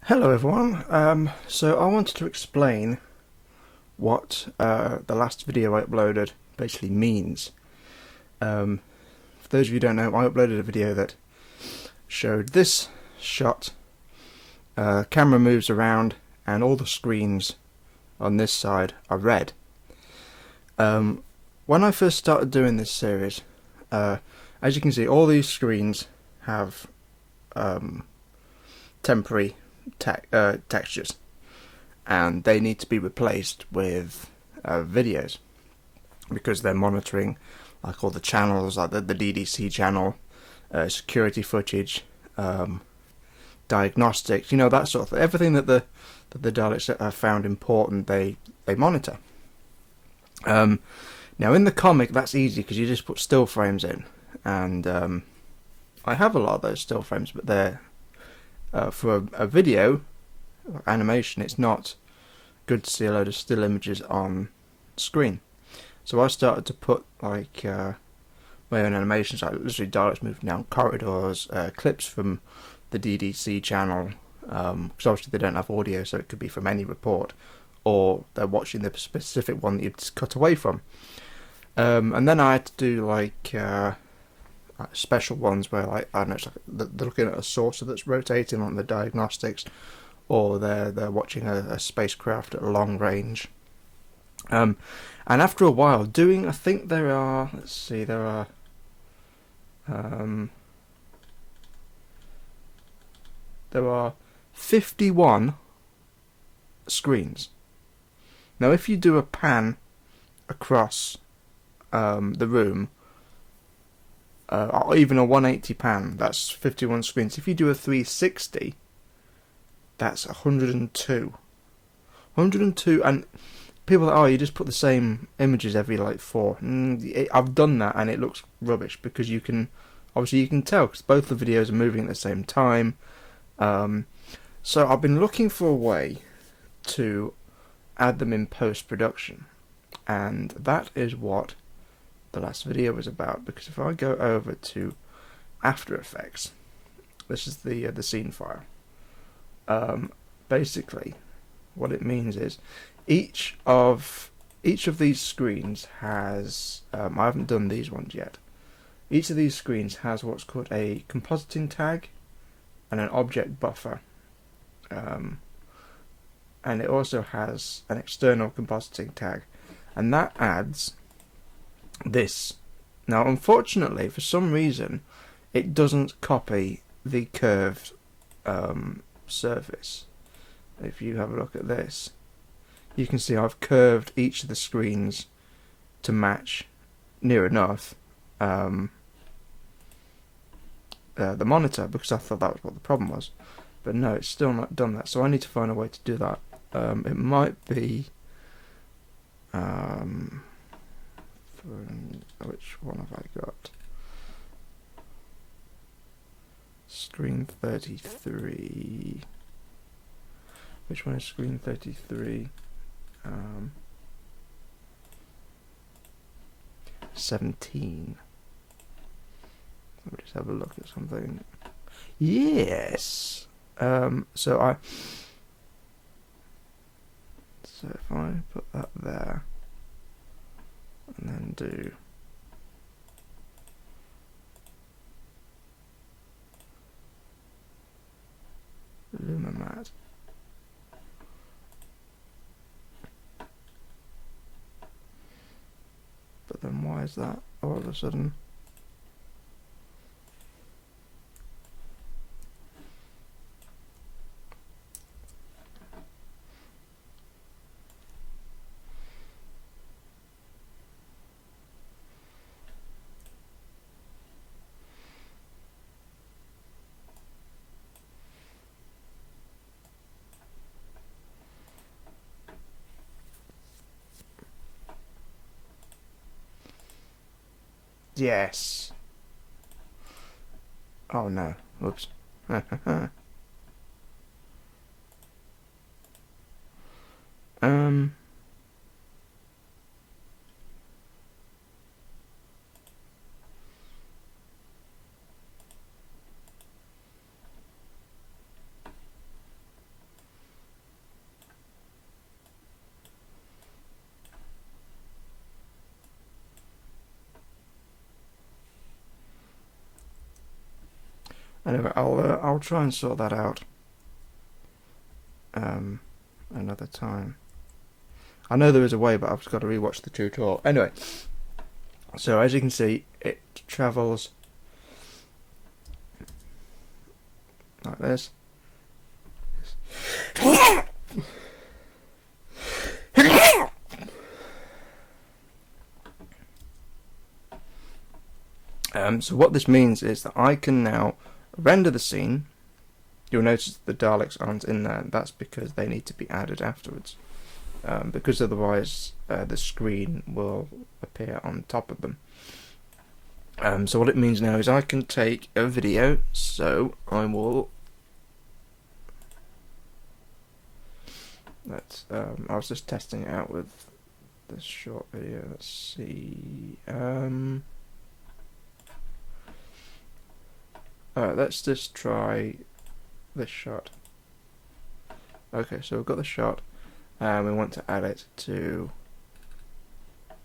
Hello everyone. So I wanted to explain what the last video I uploaded basically means. For those of you who don't know, I uploaded a video that showed this shot. Camera moves around and all the screens on this side are red. When I first started doing this series, as you can see, all these screens have temporary textures, and they need to be replaced with videos because they're monitoring like all the channels, like the DDC channel, security footage, diagnostics, that sort of thing. Everything that the Daleks have found important, they monitor. Now in the comic, that's easy because you just put still frames in, and I have a lot of those still frames, but they're for a video animation, it's not good to see a load of still images on screen. So I started to put like my own animations, like literally Daleks moving down corridors, clips from the DDC channel, because obviously they don't have audio, so it could be from any report, or they're watching the specific one that you've cut away from. And then I had to do like special ones where, like, I don't know, it's like they're looking at a saucer that's rotating on the diagnostics, or they're watching a spacecraft at a long range. And after a while doing, I think there are, let's see, there are 51 screens. Now if you do a pan across the room, or even a 180 pan, that's 51 screens. If you do a 360, that's 102. 102, and people are, you just put the same images every like 4. I've done that and it looks rubbish, because you can tell because both the videos are moving at the same time. So I've been looking for a way to add them in post-production, and that is what the last video was about. Because if I go over to After Effects, this is the scene file. Basically what it means is each of these screens has, I haven't done these ones yet, each of these screens has what's called a compositing tag and an object buffer, and it also has an external compositing tag, and that adds this. Now unfortunately, for some reason, it doesn't copy the curved surface. If you have a look at this, you can see I've curved each of the screens to match near enough the monitor, because I thought that was what the problem was. But no, it's still not done that, so I need to find a way to do that. It might be which one have I got? Screen 33. Which one is screen 33? 17. Let me just have a look at something. Yes. So if I put that there, and then do Lumamat. But then why is that all of a sudden? Yes. Oh no. Whoops. um. Anyway, I'll try and sort that out another time. I know there is a way, but I've just got to rewatch the tutorial. Anyway, so as you can see, it travels like this. So what this means is that I can now render the scene. You'll notice the Daleks aren't in there. That's because they need to be added afterwards. Because otherwise the screen will appear on top of them. So what it means now is I can take a video. So I will. I was just testing it out with this short video. Let's see. Alright, let's just try this shot. Okay, so we've got the shot, and we want to add it to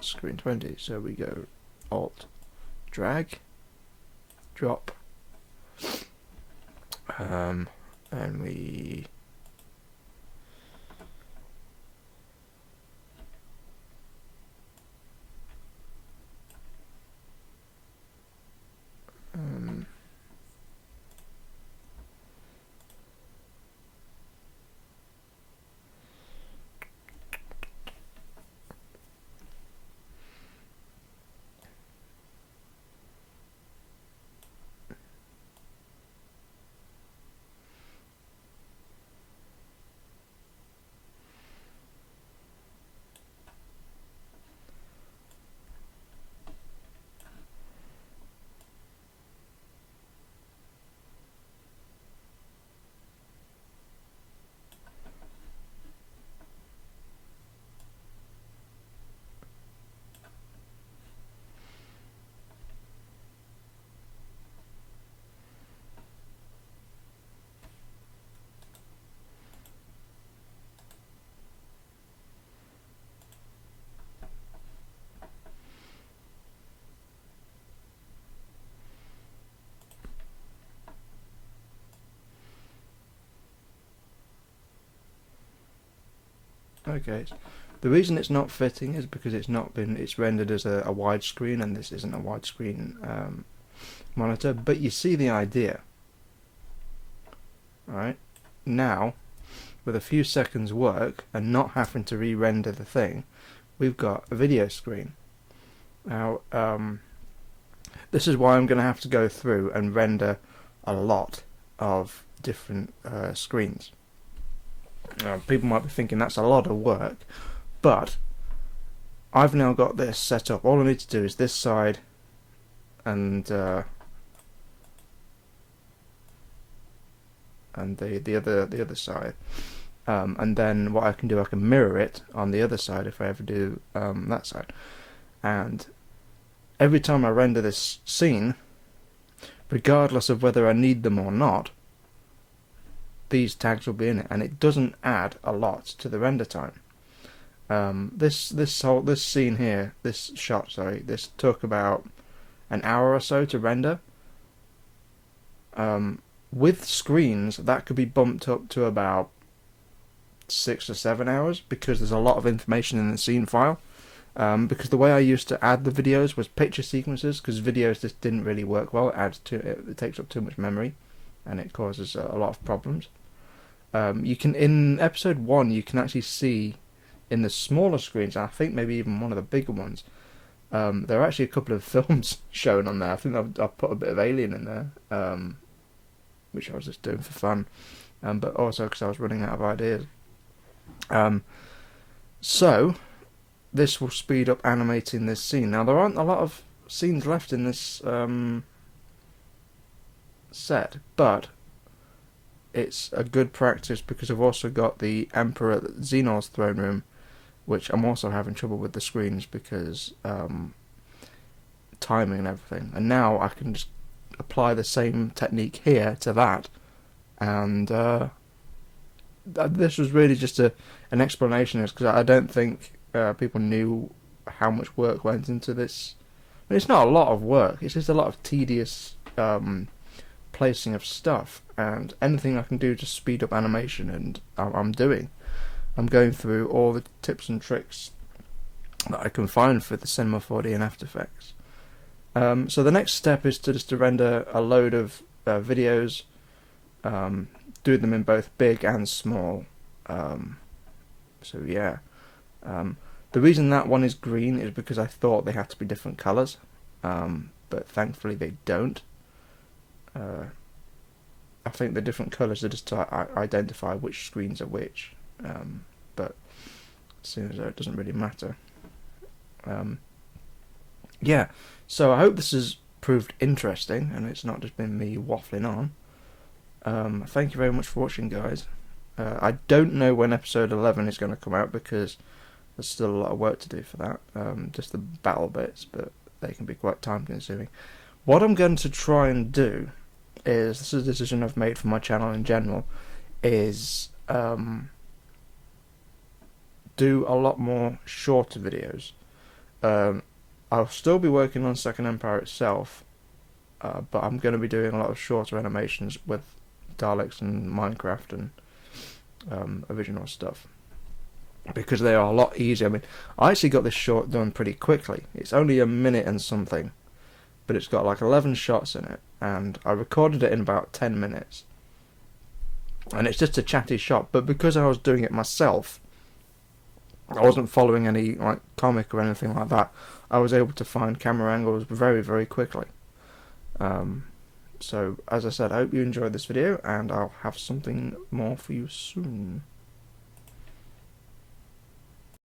screen 20. So we go Alt, drag, drop, and we okay. The reason it's not fitting is because it's rendered as a widescreen, and this isn't a widescreen monitor. But you see the idea, right? Now, with a few seconds work and not having to re-render the thing, we've got a video screen. Now, this is why I'm going to have to go through and render a lot of different screens. People might be thinking that's a lot of work, but I've now got this set up. All I need to do is this side and the other side, and then what I can do, I can mirror it on the other side if I ever do that side. And every time I render this scene, regardless of whether I need them or not, these tags will be in it, and it doesn't add a lot to the render time. This scene here, this shot, sorry, this took about an hour or so to render. With screens, that could be bumped up to about 6 or 7 hours because there's a lot of information in the scene file. Because the way I used to add the videos was picture sequences, because videos just didn't really work well. It takes up too much memory, and it causes a lot of problems. You can, in episode 1, you can actually see in the smaller screens, and I think maybe even one of the bigger ones, there are actually a couple of films shown on there. I think I've put a bit of Alien in there, which I was just doing for fun, but also because I was running out of ideas. So this will speed up animating this scene. Now, there aren't a lot of scenes left in this set, but it's a good practice because I've also got the Emperor Xenor's throne room, which I'm also having trouble with the screens because timing and everything. And now I can just apply the same technique here to that, and this was really just an explanation, because I don't think people knew how much work went into this. I mean, it's not a lot of work, it's just a lot of tedious placing of stuff, and anything I can do to speed up animation, and I'm doing. I'm going through all the tips and tricks that I can find for the Cinema 4D and After Effects. So the next step is to render a load of videos, do them in both big and small. So yeah, the reason that one is green is because I thought they had to be different colours, but thankfully they don't. I think the different colours are just to identify which screens are which, but as soon as it doesn't really matter. Yeah, so I hope this has proved interesting and it's not just been me waffling on. Thank you very much for watching, guys. I don't know when episode 11 is going to come out because there's still a lot of work to do for that, just the battle bits, but they can be quite time consuming. What I'm going to try and do is, this is a decision I've made for my channel in general, is do a lot more shorter videos. I'll still be working on Second Empire itself, but I'm going to be doing a lot of shorter animations with Daleks and Minecraft and original stuff, because they are a lot easier. I mean, I actually got this short done pretty quickly. It's only a minute and something, but it's got like 11 shots in it, and I recorded it in about 10 minutes. And it's just a chatty shot, but because I was doing it myself, I wasn't following any like comic or anything like that, I was able to find camera angles very, very quickly. So, as I said, I hope you enjoyed this video, and I'll have something more for you soon.